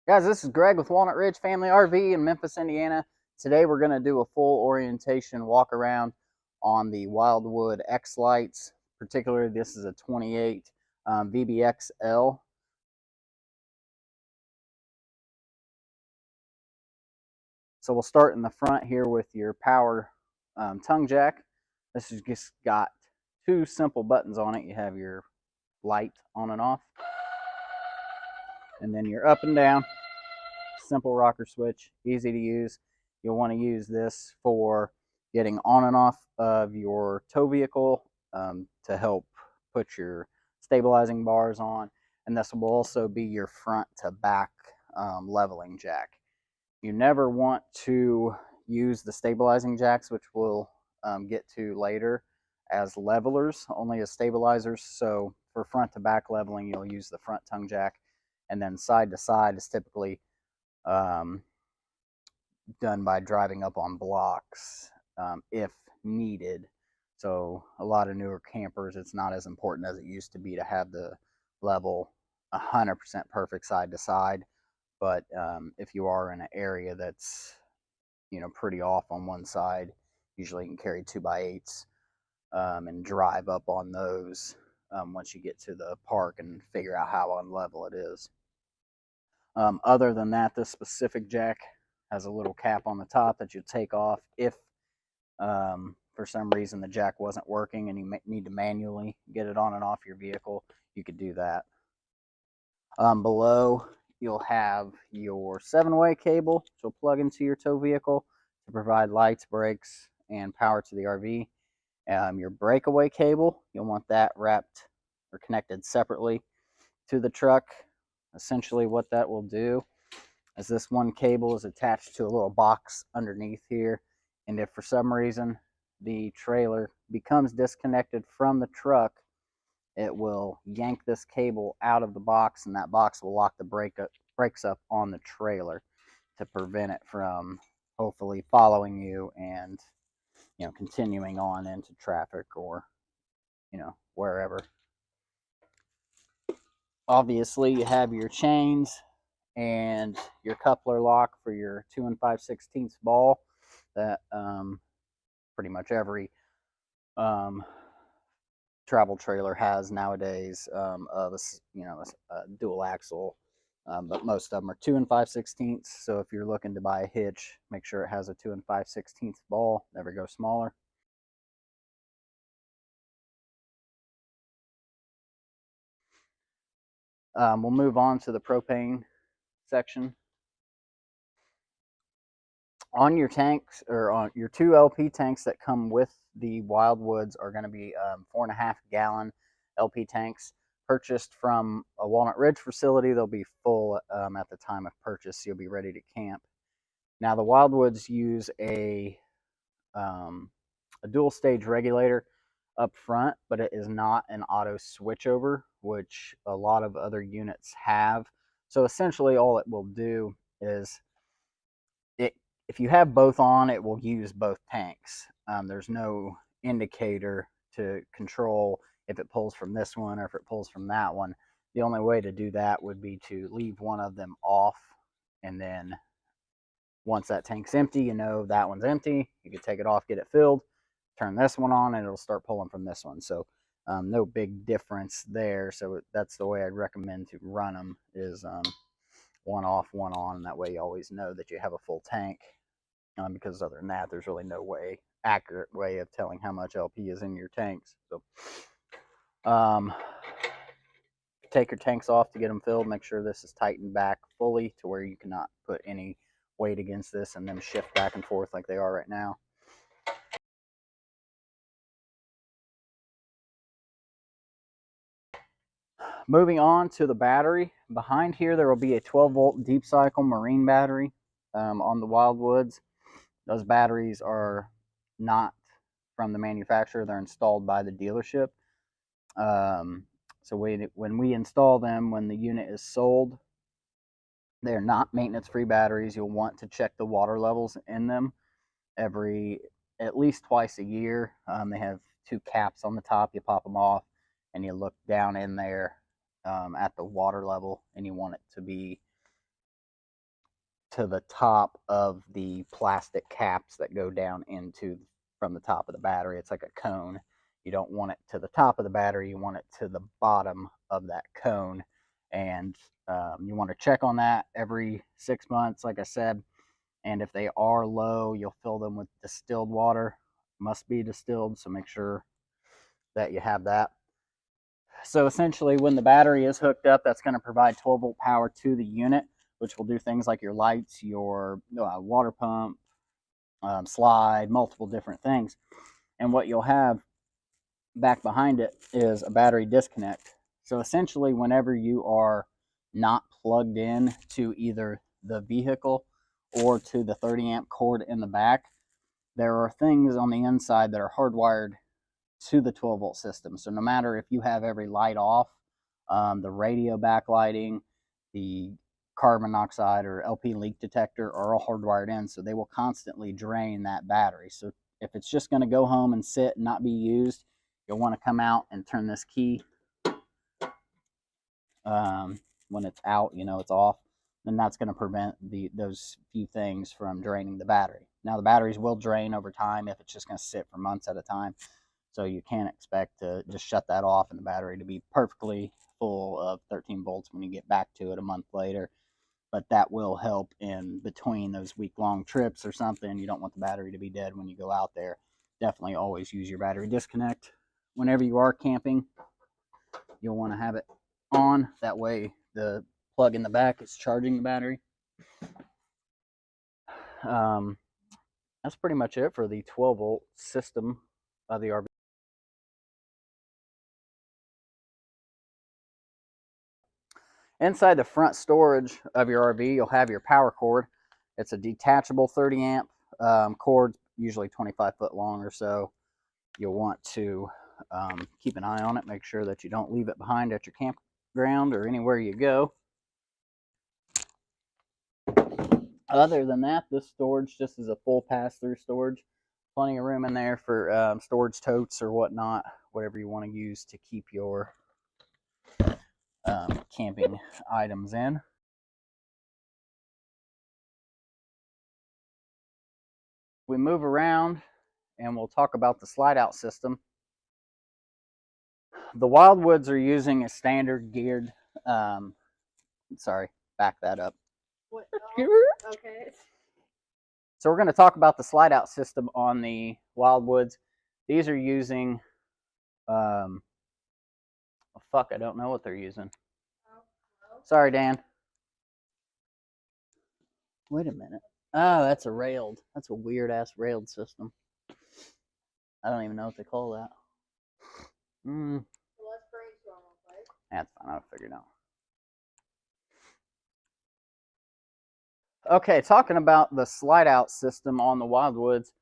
Guys, this is Greg with Walnut Ridge Family RV in Memphis, Indiana. Today we're going to do a full orientation walk around on the Wildwood Xlites. Particularly, this is a 28 VBXL. So we'll start in the front here with your power tongue jack. This has just got two simple buttons on it. You have your light on and off, and then your up and down. Simple rocker switch, easy to use. You'll want to use this for getting on and off of your tow vehicle to help put your stabilizing bars on, and this will also be your front to back leveling jack. You never want to use the stabilizing jacks, which we'll get to later, as levelers, only as stabilizers. So for front to back leveling, you'll use the front tongue jack, and then side to side is typically done by driving up on blocks if needed. So a lot of newer campers, it's not as important as it used to be to have the level 100% perfect side to side. But if you are in an area that's pretty off on one side, usually you can carry 2x8s and drive up on those once you get to the park and figure out how unlevel it is. Other than that, this specific jack has a little cap on the top that you take off if for some reason the jack wasn't working and you need to manually get it on and off your vehicle. You could do that. Below, you'll have your 7-way cable, which will plug into your tow vehicle to provide lights, brakes, and power to the RV. Your breakaway cable, you'll want that wrapped or connected separately to the truck. Essentially what that will do is this one cable is attached to a little box underneath here, and if for some reason the trailer becomes disconnected from the truck, it will yank this cable out of the box, and that box will lock the brakes up on the trailer to prevent it from hopefully following you and continuing on into traffic or wherever. Obviously, you have your chains and your coupler lock for your 2 5/16 ball that pretty much every travel trailer has nowadays of a dual axle, but most of them are 2 5/16. So if you're looking to buy a hitch, make sure it has a 2 5/16 ball. Never go smaller. We'll move on to the propane section. On your tanks, or on your 2 LP tanks that come with the Wildwoods, are going to be 4.5 gallon LP tanks purchased from a Walnut Ridge facility. They'll be full at the time of purchase, so you'll be ready to camp. Now the Wildwoods use a dual stage regulator up front, but it is not an auto switchover, which a lot of other units have. So essentially all it will do is, if you have both on, it will use both tanks. There's no indicator to control if it pulls from this one or if it pulls from that one. The only way to do that would be to leave one of them off, and then once that tank's empty, you know that one's empty. You can take it off, get it filled, turn this one on, and it'll start pulling from this one. So no big difference there. So that's the way I'd recommend to run them, is one off, one on, and that way you always know that you have a full tank. Because other than that, there's really no accurate way of telling how much LP is in your tanks. So take your tanks off to get them filled. Make sure this is tightened back fully to where you cannot put any weight against this and then shift back and forth like they are right now. Moving on to the battery. Behind here, there will be a 12-volt deep cycle marine battery on the Wildwoods. Those batteries are not from the manufacturer. They're installed by the dealership. So when we install them, when the unit is sold, they're not maintenance-free batteries. You'll want to check the water levels in them at least twice a year. They have 2 caps on the top. You pop them off and you look down in there at the water level, and you want it to be to the top of the plastic caps that go down into from the top of the battery. It's like a cone. You don't want it to the top of the battery. You want it to the bottom of that cone. And you want to check on that every 6 months, like I said. And if they are low, you'll fill them with distilled water. Must be distilled, so make sure that you have that. So essentially, when the battery is hooked up, that's going to provide 12-volt power to the unit, which will do things like your lights, your water pump, slide, multiple different things. And what you'll have back behind it is a battery disconnect. So essentially, whenever you are not plugged in to either the vehicle or to the 30 amp cord in the back, there are things on the inside that are hardwired to the 12-volt system. So no matter if you have every light off, the radio backlighting, the carbon monoxide or LP leak detector are all hardwired in, so they will constantly drain that battery. So if it's just going to go home and sit and not be used, you'll want to come out and turn this key. When it's out, you know it's off. Then that's going to prevent those few things from draining the battery. Now the batteries will drain over time if it's just going to sit for months at a time. So you can't expect to just shut that off and the battery to be perfectly full of 13 volts when you get back to it a month later. But that will help in between those week-long trips or something. You don't want the battery to be dead when you go out there. Definitely always use your battery disconnect. Whenever you are camping, you'll want to have it on. That way the plug in the back is charging the battery. That's pretty much it for the 12-volt system of the RV. Inside the front storage of your RV, you'll have your power cord. It's a detachable 30 amp cord, usually 25 foot long or so. You'll want to keep an eye on it, make sure that you don't leave it behind at your campground or anywhere you go. Other than that, this storage just is a full pass-through storage. Plenty of room in there for storage totes or whatnot, whatever you want to use to keep your camping items in. We move around and we'll talk about the slide out system. The Wildwoods are using a standard geared, sorry, back that up. What? Oh, okay. So we're going to talk about the slide out system on the Wildwoods. These are using, oh, fuck, I don't know what they're using. Sorry, Dan. Wait a minute. Oh, that's a railed. That's a weird ass railed system. I don't even know what they call that. Well, let's brainstorm, okay? That's fine. I'll figure it out. Okay, talking about the slide out system on the Wildwoods.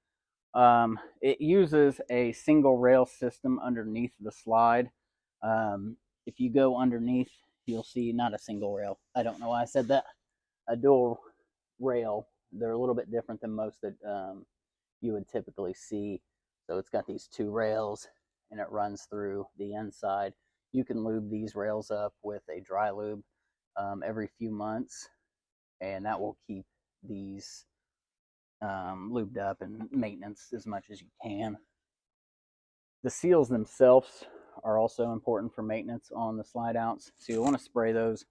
It uses a single rail system underneath the slide. If you go underneath, you'll see not a single rail. I don't know why I said that. A dual rail. They're a little bit different than most that you would typically see. So it's got these two rails and it runs through the inside. You can lube these rails up with a dry lube every few months, and that will keep these lubed up and maintenance as much as you can. The seals themselves are also important for maintenance on the slide outs. So you'll want to spray those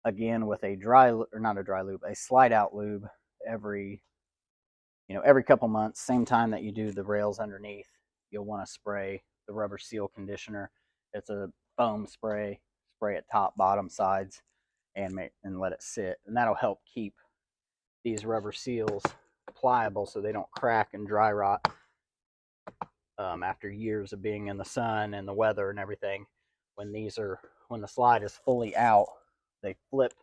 again with a a slide out lube every couple months. Same time that you do the rails underneath, you'll want to spray the rubber seal conditioner. It's a foam spray. Spray it top, bottom, sides, and let it sit, and that'll help keep these rubber seals pliable so they don't crack and dry rot after years of being in the sun and the weather and everything. When the slide is fully out, they flip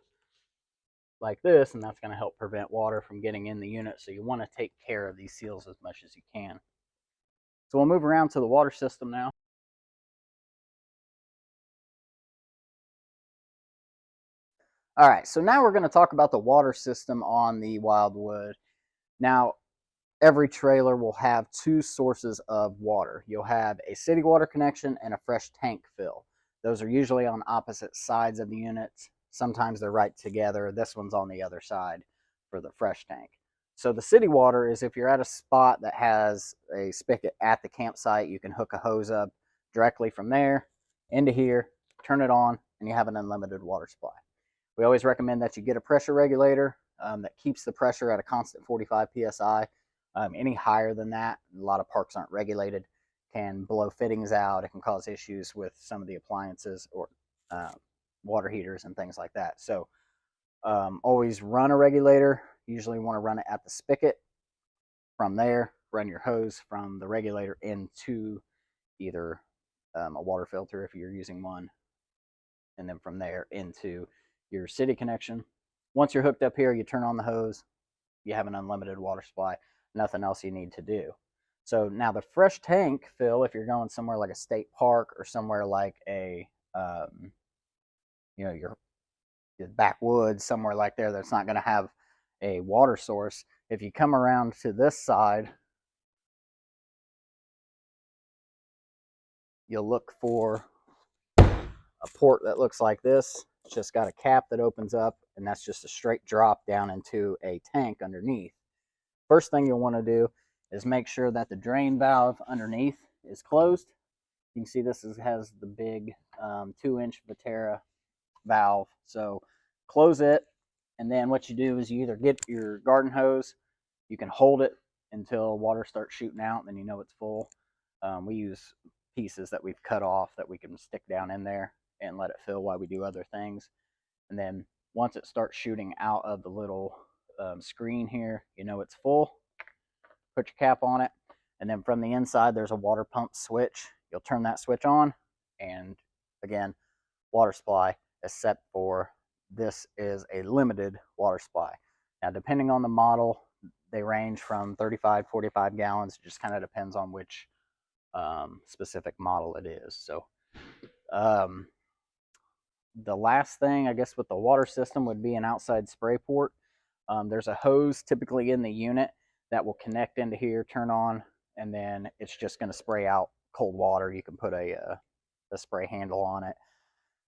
like this, and that's going to help prevent water from getting in the unit. So you want to take care of these seals as much as you can. So we'll move around to the water system now. All right, so now we're going to talk about the water system on the Wildwood. Now, every trailer will have two sources of water. You'll have a city water connection and a fresh tank fill. Those are usually on opposite sides of the units. Sometimes they're right together. This one's on the other side. for the fresh tank. So the city water is if you're at a spot that has a spigot at the campsite, you can hook a hose up directly from there into here, turn it on, and you have an unlimited water supply. We always recommend that you get a pressure regulator that keeps the pressure at a constant 45 psi. Any higher than that, a lot of parks aren't regulated, can blow fittings out. It can cause issues with some of the appliances or water heaters and things like that. So always run a regulator. Usually want to run it at the spigot. From there, run your hose from the regulator into either a water filter if you're using one, and then from there into your city connection. Once you're hooked up here, you turn on the hose, you have an unlimited water supply, nothing else you need to do. So now the fresh tank fill, if you're going somewhere like a state park or somewhere like a, your backwoods, somewhere like there that's not going to have a water source. If you come around to this side, you'll look for a port that looks like this. It's just got a cap that opens up, and that's just a straight drop down into a tank underneath. First thing you'll want to do is make sure that the drain valve underneath is closed. You can see this has the big 2-inch Vatera valve. So close it, and then what you do is you either get your garden hose, you can hold it until water starts shooting out, and then you know it's full. We use pieces that we've cut off that we can stick down in there and let it fill while we do other things. And then once it starts shooting out of the little screen here, you know it's full. Put your cap on it, and then from the inside there's a water pump switch. You'll turn that switch on, and again, water supply is set for, this is a limited water supply. Now depending on the model, they range from 35, 45 gallons. It just kind of depends on which specific model it is. So the last thing, I guess, with the water system would be an outside spray port. There's a hose typically in the unit that will connect into here, turn on, and then it's just going to spray out cold water. You can put a spray handle on it,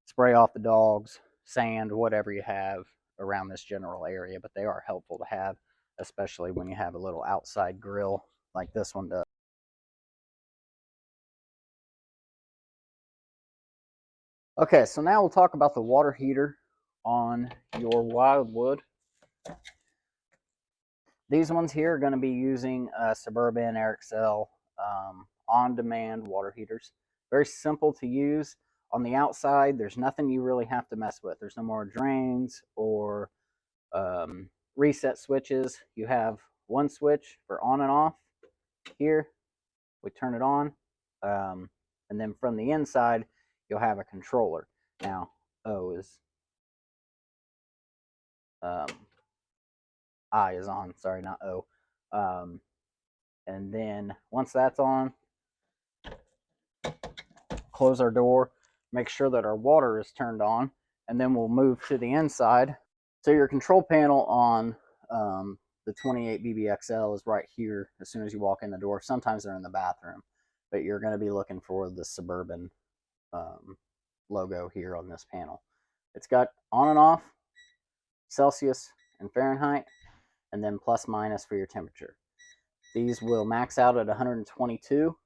spray off the dogs, sand, whatever you have around this general area, but they are helpful to have, especially when you have a little outside grill like this one does. Okay, so now we'll talk about the water heater on your Wildwood. These ones here are going to be using Suburban Airxcel on-demand water heaters. Very simple to use. On the outside, there's nothing you really have to mess with. There's no more drains or reset switches. You have one switch for on and off here. We turn it on. And then from the inside, you'll have a controller. Now, O is I is on, sorry, not O. And then once that's on, close our door, make sure that our water is turned on, and then we'll move to the inside. So your control panel on the 28 BBXL is right here as soon as you walk in the door. Sometimes they're in the bathroom, but you're going to be looking for the Suburban logo here on this panel. It's got on and off, Celsius and Fahrenheit, and then plus minus for your temperature. These will max out at 122,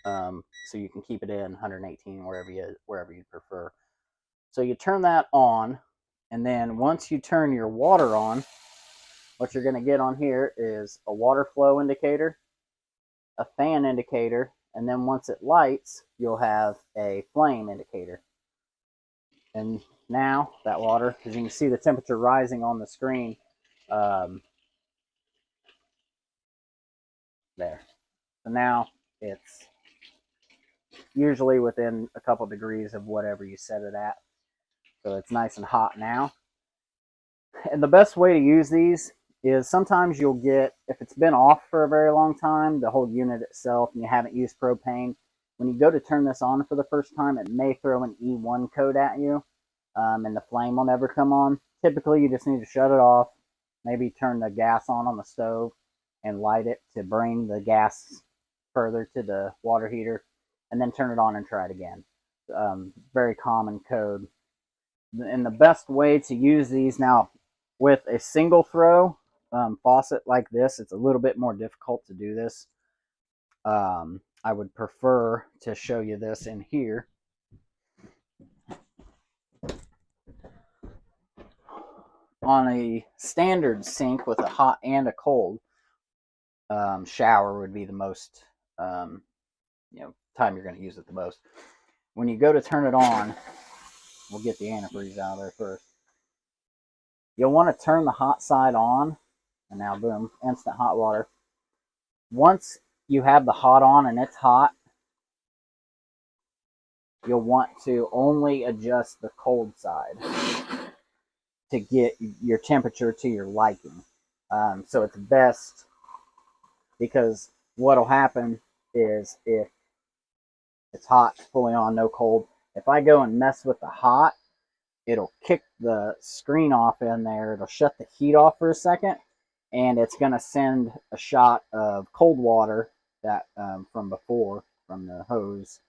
so you can keep it in 118 wherever you prefer. So you turn that on, and then once you turn your water on, what you're going to get on here is a water flow indicator, a fan indicator, and then once it lights, you'll have a flame indicator. And now that water, as you can see the temperature rising on the screen, there. So now it's usually within a couple degrees of whatever you set it at. So it's nice and hot now. And the best way to use these is sometimes you'll get, if it's been off for a very long time, the whole unit itself, and you haven't used propane, when you go to turn this on for the first time, it may throw an E1 code at you, and the flame will never come on. Typically, you just need to shut it off, maybe turn the gas on the stove, and light it to bring the gas further to the water heater, and then turn it on and try it again. Very common code. And the best way to use these, now With a single throw faucet like this, it's a little bit more difficult to do this. I would prefer to show you this in here. On a standard sink with a hot and a cold, shower would be the most, time you're going to use it the most. When you go to turn it on, we'll get the antifreeze out of there first. You'll want to turn the hot side on, and now boom, instant hot water. Once you have the hot on and it's hot, you'll want to only adjust the cold side to get your temperature to your liking. So it's best, because what'll happen is if it's hot, fully on, no cold, if I go and mess with the hot, it'll kick the screen off in there. It'll shut the heat off for a second, and it's going to send a shot of cold water that from before, from the hose,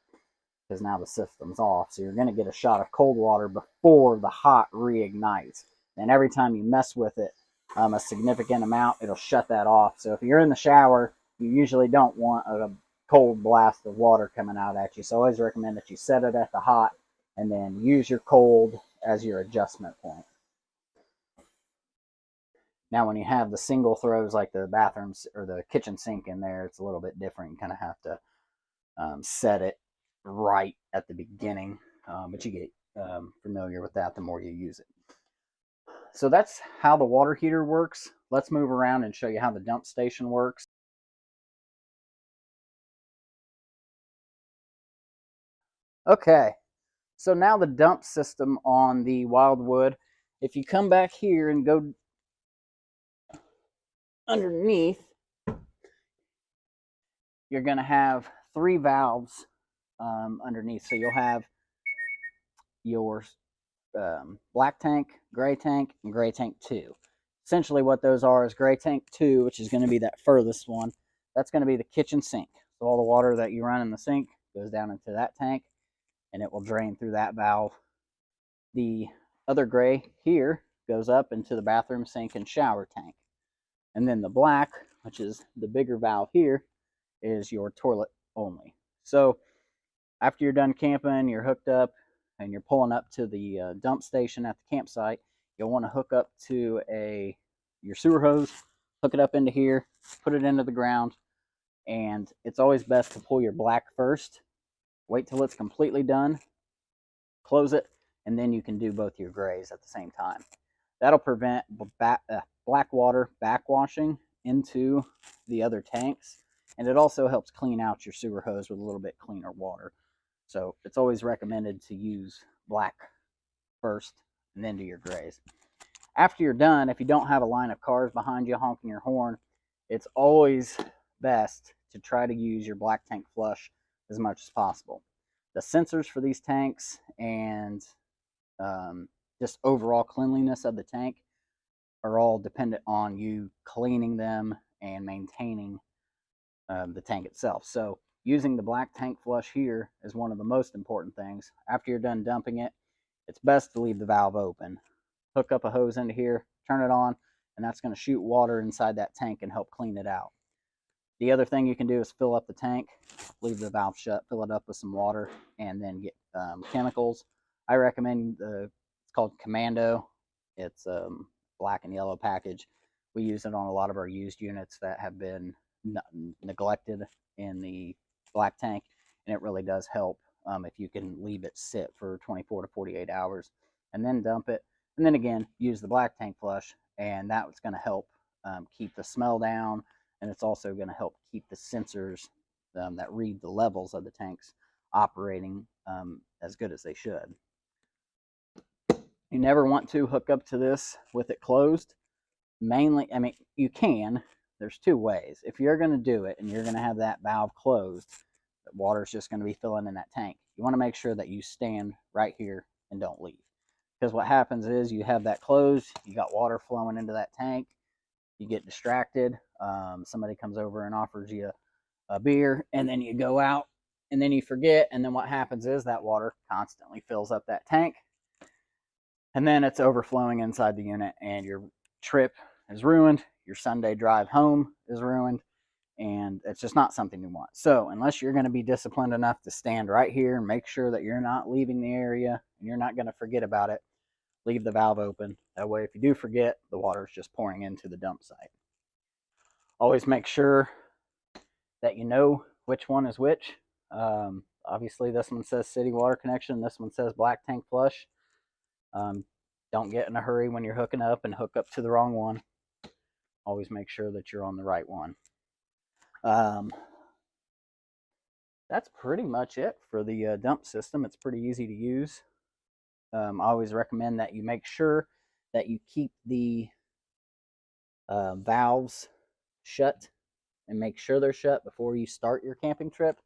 because now the system's off. So you're going to get a shot of cold water before the hot reignites. And every time you mess with it a significant amount, it'll shut that off. So if you're in the shower, you usually don't want a cold blast of water coming out at you. So I always recommend that you set it at the hot and then use your cold as your adjustment point. Now, when you have the single throws like the bathrooms or the kitchen sink in there, it's a little bit different. You kind of have to set it right at the beginning, but you get familiar with that the more you use it. So that's how the water heater works. Let's move around and show you how the dump station works. Okay, so now the dump system on the Wildwood, if you come back here and go underneath, you're going to have 3 valves underneath. So you'll have your black tank, gray tank, and gray tank 2. Essentially what those are is gray tank 2, which is going to be that furthest one. That's going to be the kitchen sink. So all the water that you run in the sink goes down into that tank, and it will drain through that valve. The other gray here goes up into the bathroom sink and shower tank. And then the black, which is the bigger valve here, is your toilet only. So after you're done camping, you're hooked up, and you're pulling up to the dump station at the campsite, you'll want to hook up to your sewer hose, hook it up into here, put it into the ground, and it's always best to pull your black first. Wait till it's completely done, close it, and then you can do both your grays at the same time. That'll prevent black water backwashing into the other tanks, and it also helps clean out your sewer hose with a little bit cleaner water. So it's always recommended to use black first and then do your grays. After you're done, if you don't have a line of cars behind you honking your horn, it's always best to try to use your black tank flush as much as possible. The sensors for these tanks and just overall cleanliness of the tank are all dependent on you cleaning them and maintaining the tank itself. So using the black tank flush here is one of the most important things. After you're done dumping it, it's best to leave the valve open. Hook up a hose into here, turn it on, and that's going to shoot water inside that tank and help clean it out. The other thing you can do is fill up the tank, leave the valve shut, fill it up with some water, and then get chemicals. I recommend it's called Commando. It's black and yellow package. We use it on a lot of our used units that have been neglected in the black tank, and it really does help if you can leave it sit for 24 to 48 hours and then dump it, and then again use the black tank flush, and that's going to help keep the smell down, and it's also going to help keep the sensors that read the levels of the tanks operating as good as they should. You never want to hook up to this with it closed. Mainly, I mean, you can. There's 2 ways. If you're going to do it and you're going to have that valve closed, the water's just going to be filling in that tank. You want to make sure that you stand right here and don't leave. Because what happens is you have that closed, you got water flowing into that tank, you get distracted, somebody comes over and offers you a beer, and then you go out, and then you forget, and then what happens is that water constantly fills up that tank, and then it's overflowing inside the unit, and you're trip is ruined, your Sunday drive home is ruined, and it's just not something you want. So unless you're going to be disciplined enough to stand right here and make sure that you're not leaving the area and you're not going to forget about it, leave the valve open. That way, if you do forget, the water is just pouring into the dump site. Always make sure that you know which one is which. Obviously, this one says city water connection. This one says black tank flush. Don't get in a hurry when you're hooking up and hook up to the wrong one. Always make sure that you're on the right one. That's pretty much it for the dump system. It's pretty easy to use. I always recommend that you make sure that you keep the valves shut and make sure they're shut before you start your camping trip,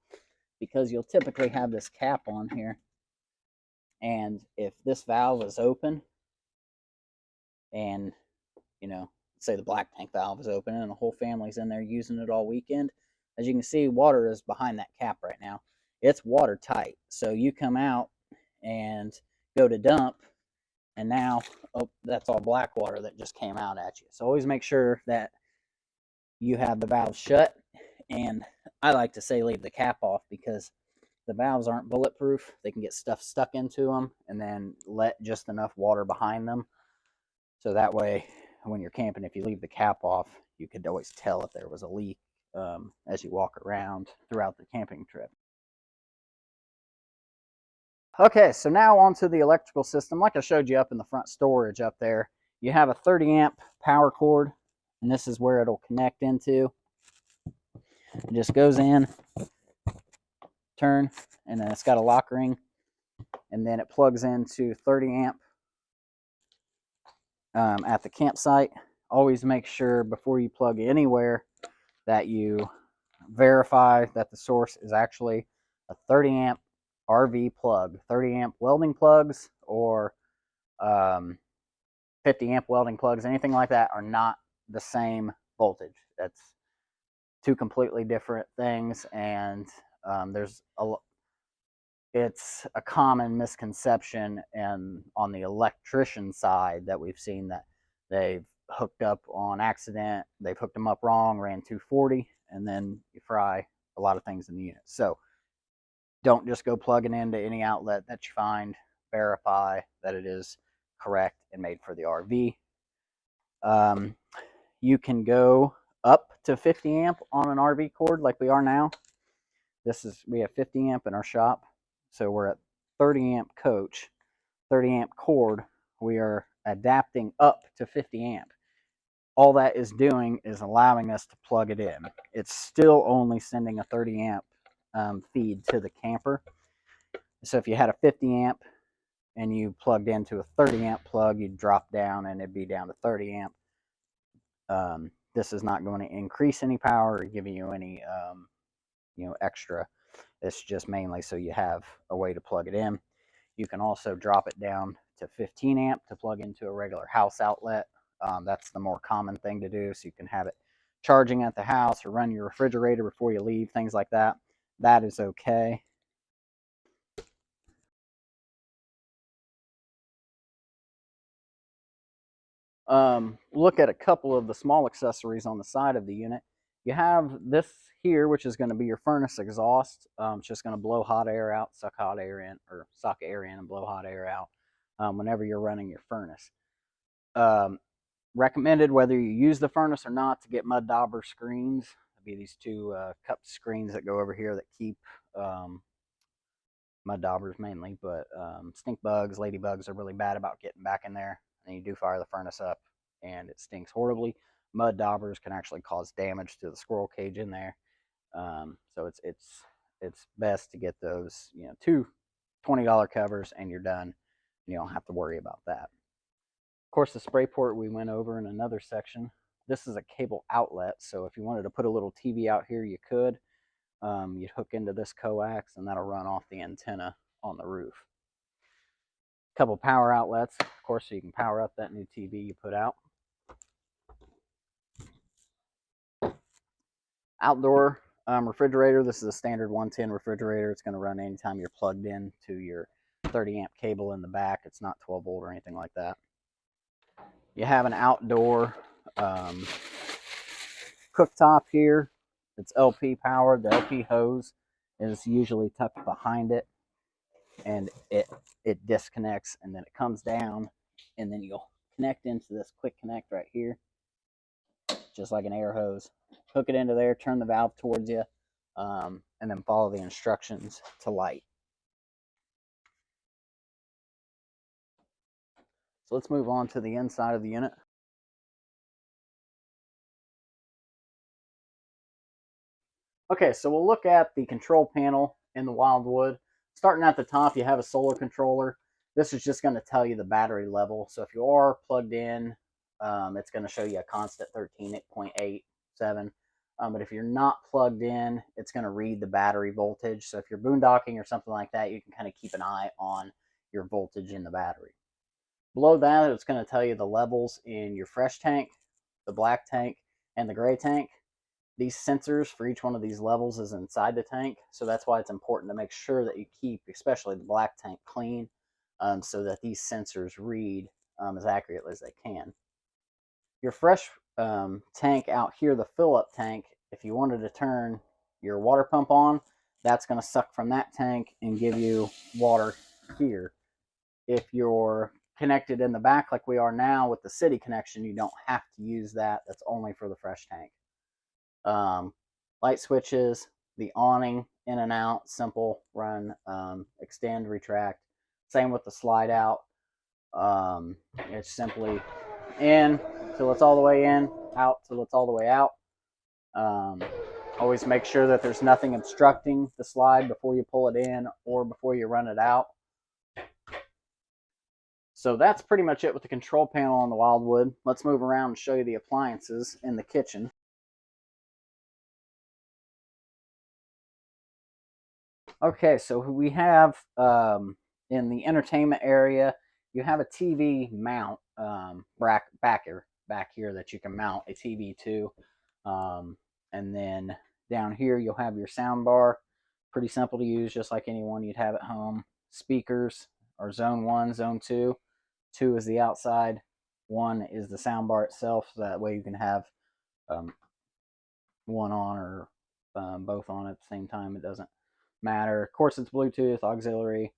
because you'll typically have this cap on here, and if this valve is open and, you know, say the black tank valve is open and the whole family's in there using it all weekend, as you can see, water is behind that cap right now. It's watertight. So you come out and go to dump, and now, oh, that's all black water that just came out at you. So always make sure that you have the valve shut. And I like to say leave the cap off, because the valves aren't bulletproof. They can get stuff stuck into them, and then let just enough water behind them. So that way, when you're camping, if you leave the cap off, you could always tell if there was a leak as you walk around throughout the camping trip. Okay, so now onto the electrical system. Like I showed you up in the front storage up there, you have a 30 amp power cord, and this is where it'll connect into. It just goes in, turn, and then it's got a lock ring, and then it plugs into 30 amp at the campsite. Always make sure before you plug anywhere that you verify that the source is actually a 30 amp RV plug. 30 amp welding plugs or 50 amp welding plugs, anything like that, are not the same voltage. That's two completely different things, and it's a common misconception and on the electrician side that we've seen that they've hooked up on accident, they've hooked them up wrong, ran 240, and then you fry a lot of things in the unit. So don't just go plugging into any outlet that you find. Verify that it is correct and made for the RV. You can go up to 50 amp on an RV cord like we are now. We have 50 amp in our shop, so we're at 30 amp coach, 30 amp cord. We are adapting up to 50 amp. All that is doing is allowing us to plug it in. It's still only sending a 30 amp feed to the camper. So if you had a 50 amp and you plugged into a 30 amp plug, you'd drop down and it'd be down to 30 amp. This is not going to increase any power or give you any extra. It's just mainly so you have a way to plug it in. You can also drop it down to 15 amp to plug into a regular house outlet. That's the more common thing to do, so you can have it charging at the house or run your refrigerator before you leave, things like that. That is okay. Look at a couple of the small accessories on the side of the unit. You have this here, which is going to be your furnace exhaust. It's just going to blow hot air out, suck hot air in, or suck air in and blow hot air out whenever you're running your furnace. Recommended, whether you use the furnace or not, to get mud dauber screens. There'll be these two cupped screens that go over here that keep mud daubers mainly, but stink bugs, ladybugs are really bad about getting back in there. And you do fire the furnace up and it stinks horribly. Mud daubers can actually cause damage to the squirrel cage in there. So it's best to get those, two $20 covers and you're done. You don't have to worry about that. Of course, the spray port we went over in another section. This is a cable outlet, so if you wanted to put a little TV out here, you could. You'd hook into this coax and that'll run off the antenna on the roof. A couple power outlets, of course, so you can power up that new TV you put out. Outdoor refrigerator. This is a standard 110 refrigerator. It's going to run anytime you're plugged in to your 30 amp cable in the back. It's not 12 volt or anything like that. You have an outdoor cooktop here. It's LP powered. The LP hose is usually tucked behind it, and it disconnects, and then it comes down, and then you'll connect into this quick connect right here, just like an air hose. Hook it into there, turn the valve towards you, and then follow the instructions to light. So let's move on to the inside of the unit. Okay, so we'll look at the control panel in the Wildwood. Starting at the top, you have a solar controller. This is just going to tell you the battery level. So if you are plugged in, it's going to show you a constant 13.87. But if you're not plugged in, it's going to read the battery voltage. So if you're boondocking or something like that, you can kind of keep an eye on your voltage in the battery. Below that, it's going to tell you the levels in your fresh tank, the black tank, and the gray tank. These sensors for each one of these levels is inside the tank, so that's why it's important to make sure that you keep, especially the black tank, clean, so that these sensors read as accurately as they can. Your fresh tank out here, the fill-up tank, if you wanted to turn your water pump on, that's going to suck from that tank and give you water here. If you're connected in the back like we are now with the city connection, you don't have to use that. That's only for the fresh tank. Light switches, the awning, in and out, simple, run, extend, retract. Same with the slide out. It's simply in till it's all the way in, out till it's all the way out. Always make sure that there's nothing obstructing the slide before you pull it in or before you run it out. So that's pretty much it with the control panel on the Wildwood. Let's move around and show you the appliances in the kitchen. Okay, so we have in the entertainment area, you have a TV mount back here that you can mount a TV to. And then down here, you'll have your sound bar. Pretty simple to use, just like any one you'd have at home. Speakers are zone 1, zone 2. 2 is the outside. 1 is the sound bar itself, so that way you can have one on or both on at the same time. It doesn't matter. Of course, it's Bluetooth, auxiliary,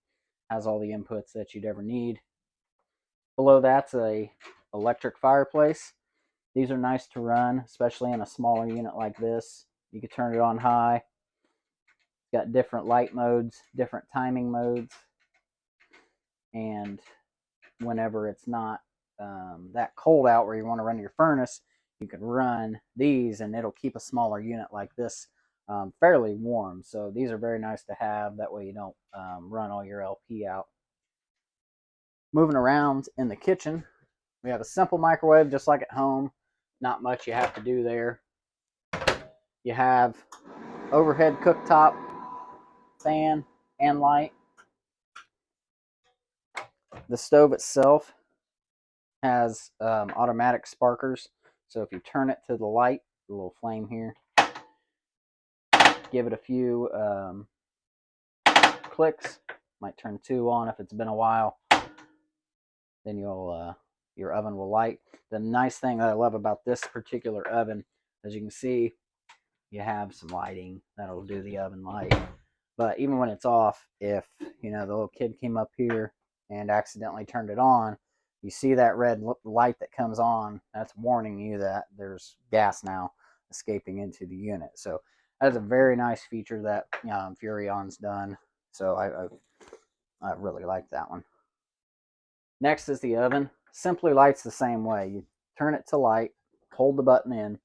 has all the inputs that you'd ever need. Below that's a electric fireplace. These are nice to run, especially in a smaller unit like this. You can turn it on high. It's got different light modes, different timing modes, and whenever it's not that cold out where you want to run your furnace, you can run these and it'll keep a smaller unit like this fairly warm. So these are very nice to have. That way you don't run all your LP out. Moving around in the kitchen, we have a simple microwave just like at home. Not much you have to do there. You have overhead cooktop, fan, and light. The stove itself has automatic sparkers. So if you turn it to the light, the little flame here, give it a few clicks, might turn 2 on if it's been a while, then your oven will light. The nice thing that I love about this particular oven, as you can see, you have some lighting that'll do the oven light. But even when it's off, if the little kid came up here and accidentally turned it on, you see that red light that comes on, that's warning you that there's gas now escaping into the unit. So that's a very nice feature that Furion's done. So I really like that one. Next is the oven. Simply lights the same way. You turn it to light, hold the button in,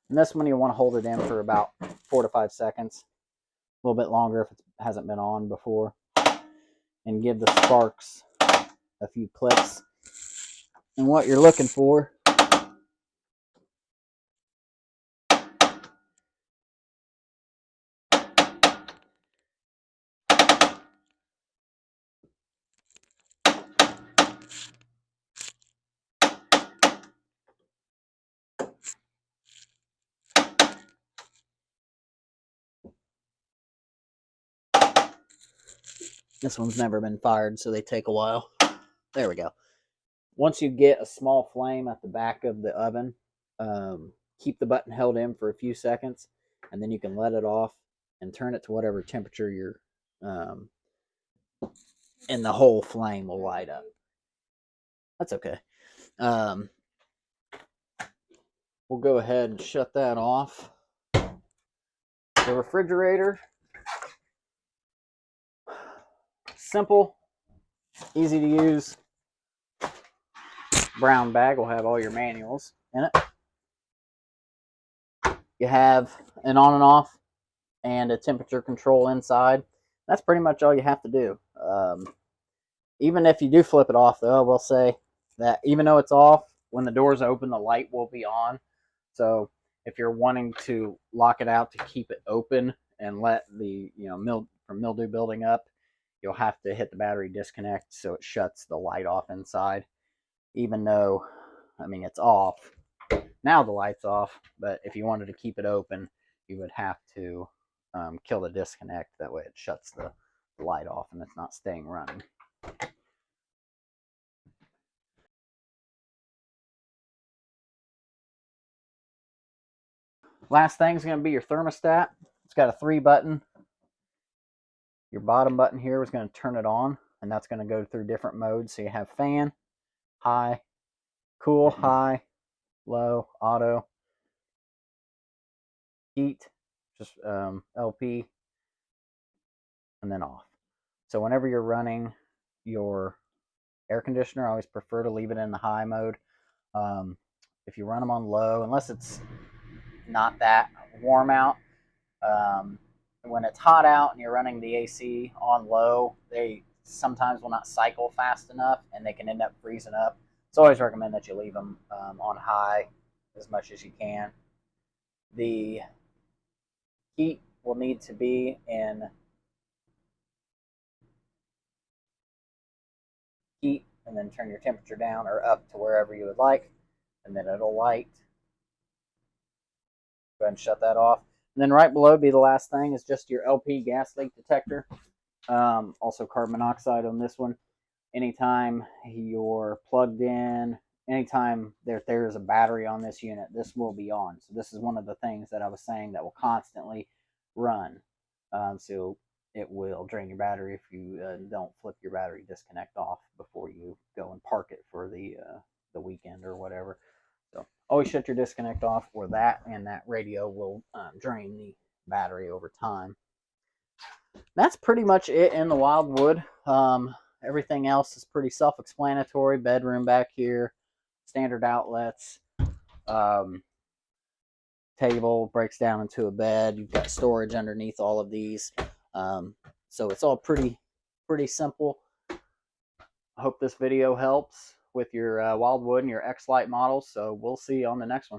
and this one you want to hold it in for about 4 to 5 seconds. A little bit longer if it hasn't been on before. And give the sparks a few clicks. And what you're looking for this one's never been fired, so they take a while. There we go. Once you get a small flame at the back of the oven, keep the button held in for a few seconds, and then you can let it off and turn it to whatever temperature you're, and the whole flame will light up. That's okay. We'll go ahead and shut that off. The refrigerator, simple, easy to use. Brown bag will have all your manuals in it. You have an on and off and a temperature control inside. That's pretty much all you have to do. Even if you do flip it off, though, I will say that even though it's off, when the doors open, the light will be on. So if you're wanting to lock it out to keep it open and let the mildew building up, you'll have to hit the battery disconnect so it shuts the light off inside. Even though, I mean, it's off. Now the light's off, but if you wanted to keep it open, you would have to kill the disconnect. That way it shuts the light off and it's not staying running. Last thing is going to be your thermostat. It's got a 3-button. Your bottom button here is going to turn it on, and that's going to go through different modes. So you have fan, high, cool, high, low, auto, heat, just LP, and then off. So whenever you're running your air conditioner, I always prefer to leave it in the high mode. If you run them on low, unless it's not that warm out, when it's hot out and you're running the AC on low, they sometimes will not cycle fast enough and they can end up freezing up. So I always recommend that you leave them on high as much as you can. The heat will need to be in heat, and then turn your temperature down or up to wherever you would like, and then it'll light. Go ahead and shut that off. And then right below be the last thing is just your LP gas leak detector. Also carbon monoxide on this one. Anytime you're plugged in, anytime there is a battery on this unit, this will be on. So this is one of the things that I was saying that will constantly run. So it will drain your battery if you don't flip your battery disconnect off before you go and park it for the weekend or whatever. So always shut your disconnect off, or that and that radio will drain the battery over time. That's pretty much it in the Wildwood. Everything else is pretty self-explanatory. Bedroom back here, standard outlets, table breaks down into a bed. You've got storage underneath all of these. So it's all pretty simple. I hope this video helps with your Wildwood and your Xlite models. So we'll see you on the next one.